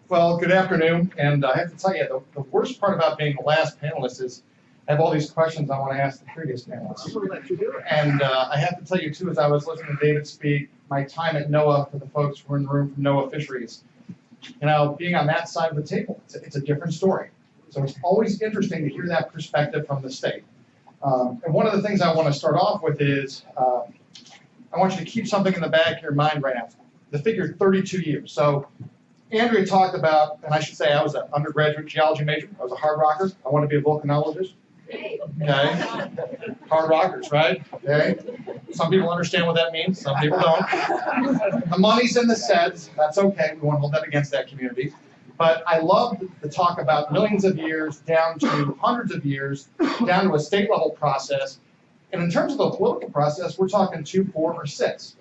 Well, good afternoon, and I have to tell you, the worst part about being the last panelist is I have all these questions I want to ask the previous panelists. And I have to tell you, too, as I was listening to David speak, my time at NOAA, for the folks who are in the room from NOAA Fisheries, you know, being on that side of the table, it's a different story. So it's always interesting to hear that perspective from the state. And one of the things I want to start off with is I want you to keep something in the back of your mind right now. The figure 32 years. So Andrea talked about, and I should say I was an undergraduate geology major. I was a hard rocker. I wanted to be a volcanologist. Okay. Hard rockers, right? Okay. Some people understand what that means. Some people don't. The money's in the seds. That's okay. We won't hold that against that community. But I love the talk about millions of years down to hundreds of years, down to a state level process. And in terms of the political process, we're talking 2, 4, or 6.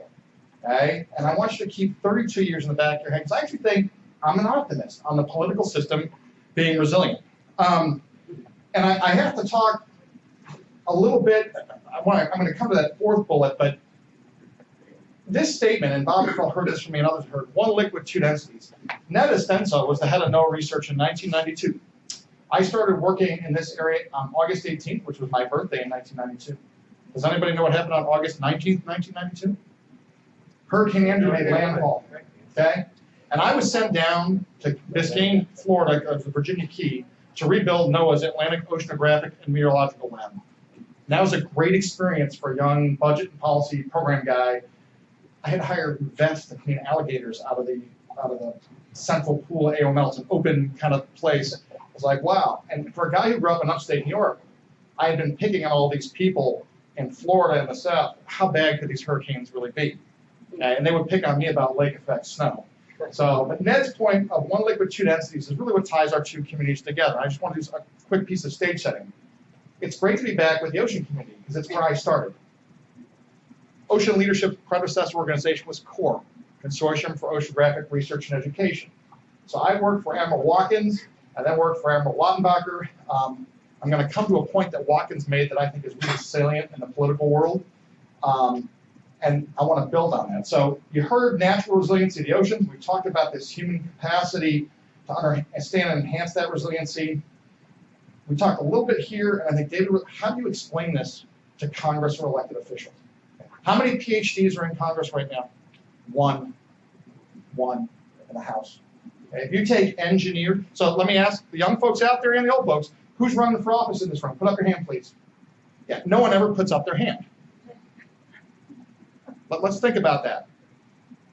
Okay? And I want you to keep 32 years in the back of your head, because I actually think I'm an optimist on the political system being resilient. And I have to talk a little bit, I'm going to come to that fourth bullet, but this statement, and Bob Earl heard this from me and others heard, one liquid, two densities. Ned Estenso was the head of NOAA research in 1992. I started working in this area on August 18th, which was my birthday in 1992. Does anybody know what happened on August 19th, 1992? Hurricane Andrew made landfall, okay? And I was sent down to Biscayne, Florida, the Virginia Key, to rebuild NOAA's Atlantic Oceanographic and Meteorological Lab. And that was a great experience for a young budget and policy program guy. I had hired vets to clean alligators out of the central pool of AO It's an open kind of place. I was like, wow. And for a guy who grew up in upstate New York, I had been picking on all these people in Florida and the South. How bad could these hurricanes really be? And they would pick on me about lake effect snow. So, but Ned's point of one liquid, two densities is really what ties our two communities together. I just want to do a quick piece of stage setting. It's great to be back with the ocean community because it's where I started. Ocean Leadership's predecessor organization was CORE, Consortium for Oceanographic Research and Education. So I worked for Admiral Watkins, and then worked for Admiral Wattenbacher. I'm going to come to a point that Watkins made that I think is really salient in the political world. And I want to build on that. So you heard natural resiliency of the oceans. We talked about this human capacity to understand and enhance that resiliency. We talked a little bit here, and I think, David, how do you explain this to Congress or elected officials? How many PhDs are in Congress right now? One in the House. Okay, if you take engineer, so let me ask the young folks out there and the old folks, who's running for office in this room? Put up your hand, please. Yeah, no one ever puts up their hand. But let's think about that.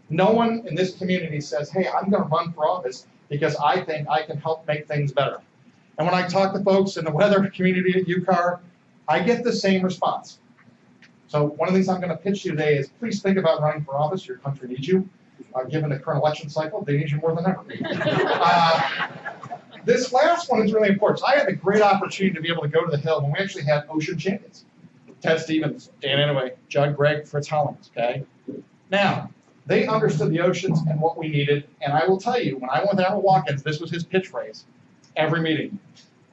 No one in this community says, hey, I'm going to run for office because I think I can help make things better. And when I talk to folks in the weather community at UCAR, I get the same response. So one of the things I'm going to pitch to you today is please think about running for office. Your country needs you. Given the current election cycle, they need you more than ever. This last one is really important. So I had the great opportunity to be able to go to the Hill when we actually had ocean champions. Ted Stevens, Dan Inouye, Judd Gregg, Fritz Hollings, okay? Now, they understood the oceans and what we needed, and I will tell you, when I went with Admiral Watkins, this was his pitch phrase, every meeting.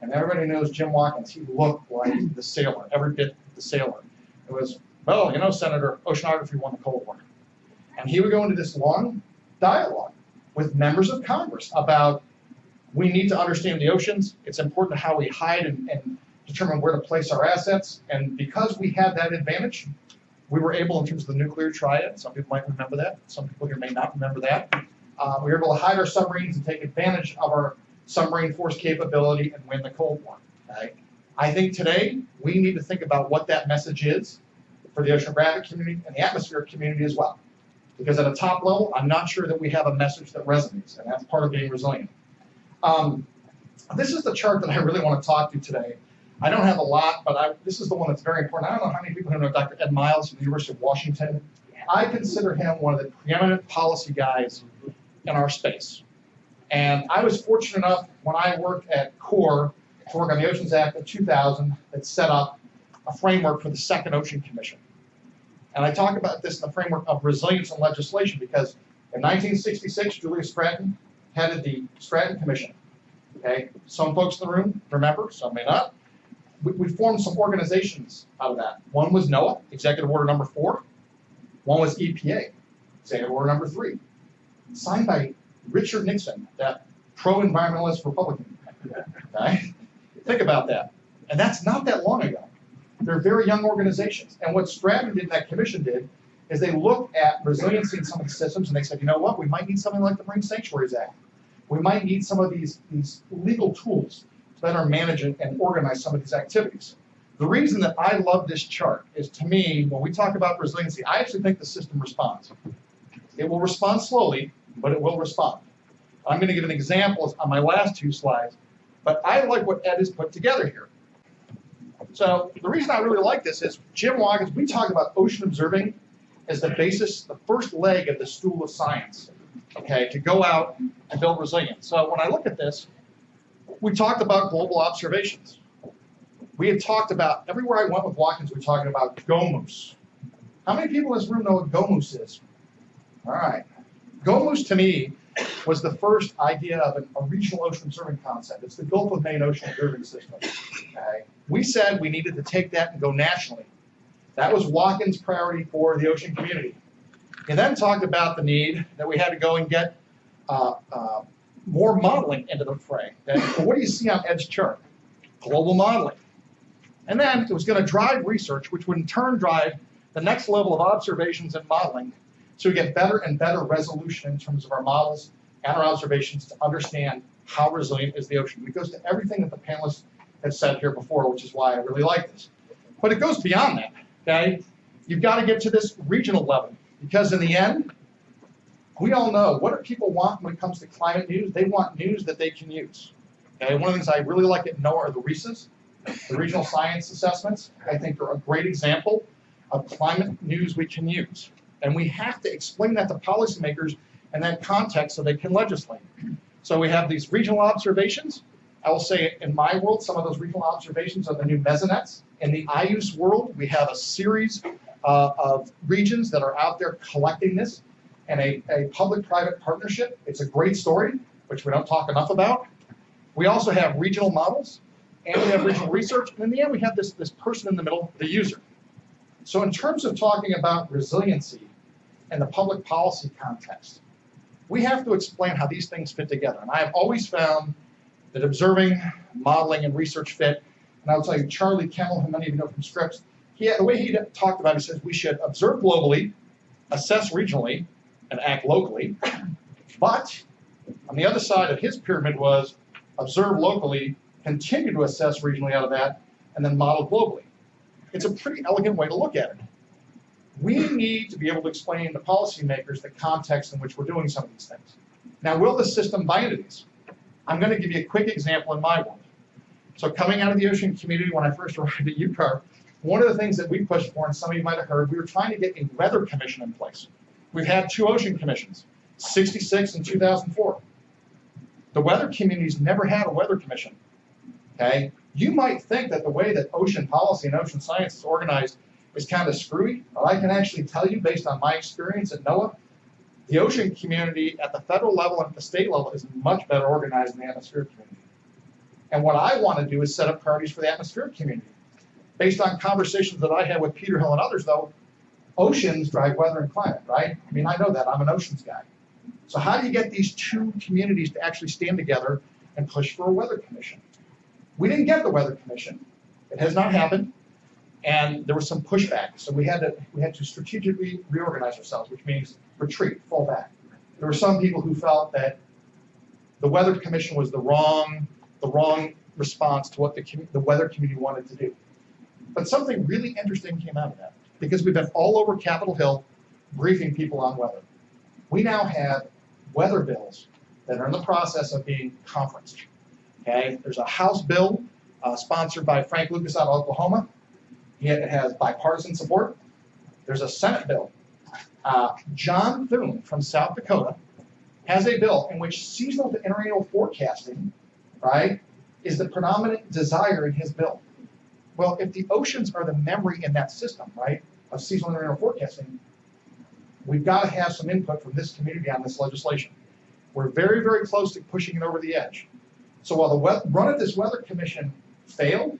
And everybody knows Jim Watkins, he looked like the sailor, every bit the sailor. It was, well, you know, Senator, oceanography won the Cold War. And he would go into this long dialogue with members of Congress about we need to understand the oceans, it's important how we hide and determine where to place our assets, and because we had that advantage, we were able, in terms of the nuclear triad, some people might remember that, some people here may not remember that, we were able to hide our submarines and take advantage of our submarine force capability and win the Cold War. Okay? I think today, we need to think about what that message is for the oceanographic community and the atmospheric community as well. Because at a top level, I'm not sure that we have a message that resonates, and that's part of being resilient. This is the chart that I really want to talk to today. I don't have a lot, but this is the one that's very important. I don't know how many people know Dr. Ed Miles from the University of Washington. I consider him one of the preeminent policy guys in our space. And I was fortunate enough when I worked at CORE to work on the Oceans Act of 2000 that set up a framework for the Second Ocean Commission. And I talk about this in the framework of resilience and legislation because in 1966, Julia Stratton headed the Stratton Commission. Okay, some folks in the room remember, some may not. We formed some organizations out of that. One was NOAA, Executive Order Number 4. One was EPA, Executive Order Number 3. Signed by Richard Nixon, that pro-environmentalist Republican. Okay? Think about that. And that's not that long ago. They're very young organizations. And what Stratton did, that commission did, is they looked at resiliency in some of the systems and they said, you know what, we might need something like the Marine Sanctuaries Act. We might need some of these legal tools to better manage and organize some of these activities. The reason that I love this chart is, to me, when we talk about resiliency, I actually think the system responds. It will respond slowly, but it will respond. I'm going to give an example on my last two slides, but I like what Ed has put together here. So the reason I really like this is Jim Watkins, we talk about ocean observing as the basis, the first leg of the stool of science, okay, to go out and build resilience. So when I look at this, we talked about global observations. We had talked about, everywhere I went with Watkins, we're talking about GOMOOS. How many people in this room know what GOMOOS is? All right. GOMOOS to me was the first idea of a regional ocean observing concept. It's the Gulf of Maine Ocean Observing System. Okay? We said we needed to take that and go nationally. That was Watkins' priority for the ocean community. He then talked about the need that we had to go and get more modeling into the fray. And what do you see on Ed's chart? Global modeling. And then it was going to drive research, which would in turn drive the next level of observations and modeling, so we get better and better resolution in terms of our models and our observations to understand how resilient is the ocean. It goes to everything that the panelists have said here before, which is why I really like this. But it goes beyond that, okay? You've got to get to this regional level, because in the end, we all know, what do people want when it comes to climate news? They want news that they can use. Okay? One of the things I really like at NOAA are the RESAs, the regional science assessments. I think they're a great example of climate news we can use. And we have to explain that to policymakers in that context so they can legislate. So we have these regional observations. I will say in my world, some of those regional observations are the new mesonettes. In the IUS world, we have a series of regions that are out there collecting this and a public-private partnership. It's a great story, which we don't talk enough about. We also have regional models, and we have regional research, and in the end, we have this person in the middle, the user. So in terms of talking about resiliency in the public policy context, we have to explain how these things fit together. And I have always found that observing, modeling, and research fit. And I'll tell you, Charlie Kemmel, who many of you know from Scripps, the way he talked about it, he says we should observe globally, assess regionally, and act locally. But on the other side of his pyramid was observe locally, continue to assess regionally out of that, and then model globally. It's a pretty elegant way to look at it. We need to be able to explain to policymakers the context in which we're doing some of these things. Now, will the system buy into these? I'm going to give you a quick example in my world. So coming out of the ocean community, when I first arrived at UCAR, one of the things that we pushed for, and some of you might have heard, we were trying to get a weather commission in place. We've had 2 ocean commissions, 66 and 2004. The weather community's never had a weather commission, okay? You might think that the way that ocean policy and ocean science is organized is kind of screwy, but I can actually tell you, based on my experience at NOAA, the ocean community at the federal level and at the state level is much better organized than the atmospheric community. And what I want to do is set up priorities for the atmospheric community. Based on conversations that I had with Peter Hill and others, though, oceans drive weather and climate, right? I mean, I know that. I'm an oceans guy. So how do you get these 2 communities to actually stand together and push for a weather commission? We didn't get the weather commission. It has not happened. And there was some pushback. So we had to strategically reorganize ourselves, which means retreat, fall back. There were some people who felt that the weather commission was the wrong response to what the weather community wanted to do. But something really interesting came out of that, because we've been all over Capitol Hill briefing people on weather. We now have weather bills that are in the process of being conferenced. Okay, there's a House bill sponsored by Frank Lucas out of Oklahoma. It has bipartisan support. There's a Senate bill. John Thune from South Dakota has a bill in which seasonal to interannual forecasting, right, is the predominant desire in his bill. Well, if the oceans are the memory in that system, right, of seasonal and interannual forecasting, we've got to have some input from this community on this legislation. We're very, very close to pushing it over the edge. So while the run of this weather commission failed,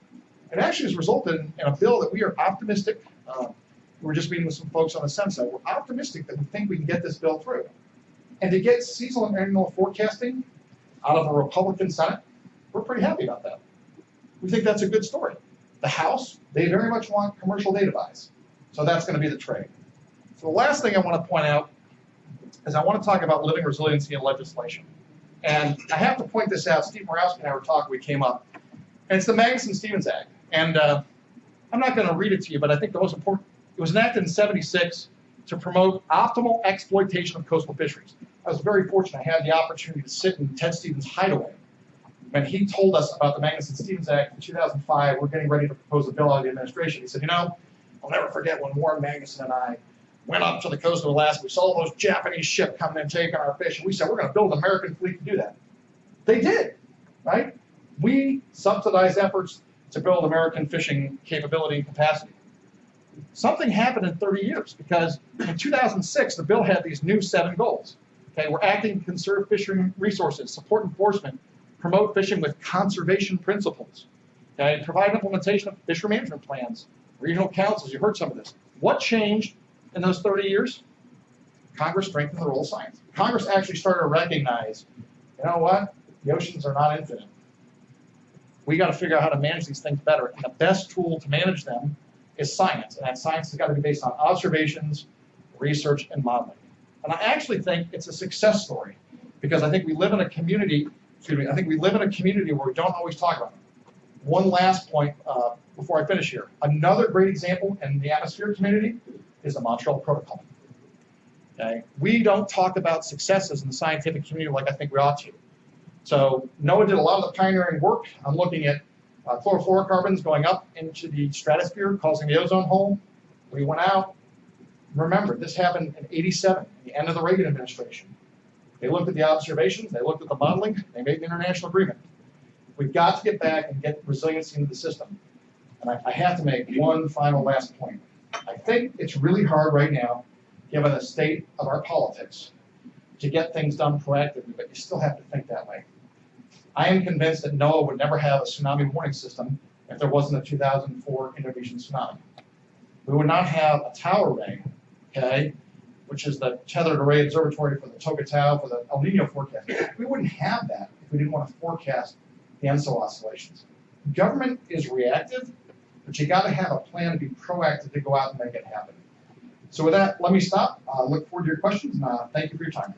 it actually has resulted in a bill that we are optimistic. We were just meeting with some folks on the Senate side. We're optimistic that we think we can get this bill through. And to get seasonal and annual forecasting, out of a Republican Senate. We're pretty happy about that. We think that's a good story. The House, they very much want commercial data buys. So that's going to be the trade. So the last thing I want to point out is I want to talk about living resiliency in legislation. And I have to point this out. Steve Morawski and I were talking, we came up. And it's the Magnuson-Stevens Act. And I'm not going to read it to you, but I think the most important, it was enacted in '76 to promote optimal exploitation of coastal fisheries. I was very fortunate. I had the opportunity to sit in Ted Stevens' hideaway when he told us about the Magnuson-Stevens Act in 2005. We're getting ready to propose a bill out of the administration. He said, you know, I'll never forget when Warren Magnuson and I went up to the coast of Alaska. We saw those Japanese ships coming and taking our fish, and we said, we're going to build an American fleet to do that. They did, right? We subsidized efforts to build American fishing capability and capacity. Something happened in 30 years because in 2006, the bill had these new 7 goals. Okay, we're acting to conserve fishery resources, support enforcement, promote fishing with conservation principles, okay, provide implementation of fishery management plans, regional councils. You heard some of this. What changed in those 30 years? Congress strengthened the role of science. Congress actually started to recognize, you know what? The oceans are not infinite. We got to figure out how to manage these things better. And the best tool to manage them is science. And that science has got to be based on observations, research, and modeling. And I actually think it's a success story because I think we live in a community, I think we live in a community where we don't always talk about it. One last point before I finish here. Another great example in the atmospheric community is the Montreal Protocol. Okay? We don't talk about successes in the scientific community like I think we ought to. So NOAA did a lot of the pioneering work on looking at chlorofluorocarbons going up into the stratosphere, causing the ozone hole. We went out. Remember, this happened in '87, the end of the Reagan administration. They looked at the observations, they looked at the modeling, they made an international agreement. We've got to get back and get resiliency into the system. And I have to make one final last point. I think it's really hard right now, given the state of our politics, to get things done proactively, but you still have to think that way. I am convinced that NOAA would never have a tsunami warning system if there wasn't a 2004 Indonesian tsunami. We would not have a tower array, okay, which is the tethered array observatory for the Tokatao, for the El Nino forecast. We wouldn't have that if we didn't want to forecast the ENSO oscillations. Government is reactive, but you got to have a plan to be proactive to go out and make it happen. So with that, let me stop. Look forward to your questions, and thank you for your time.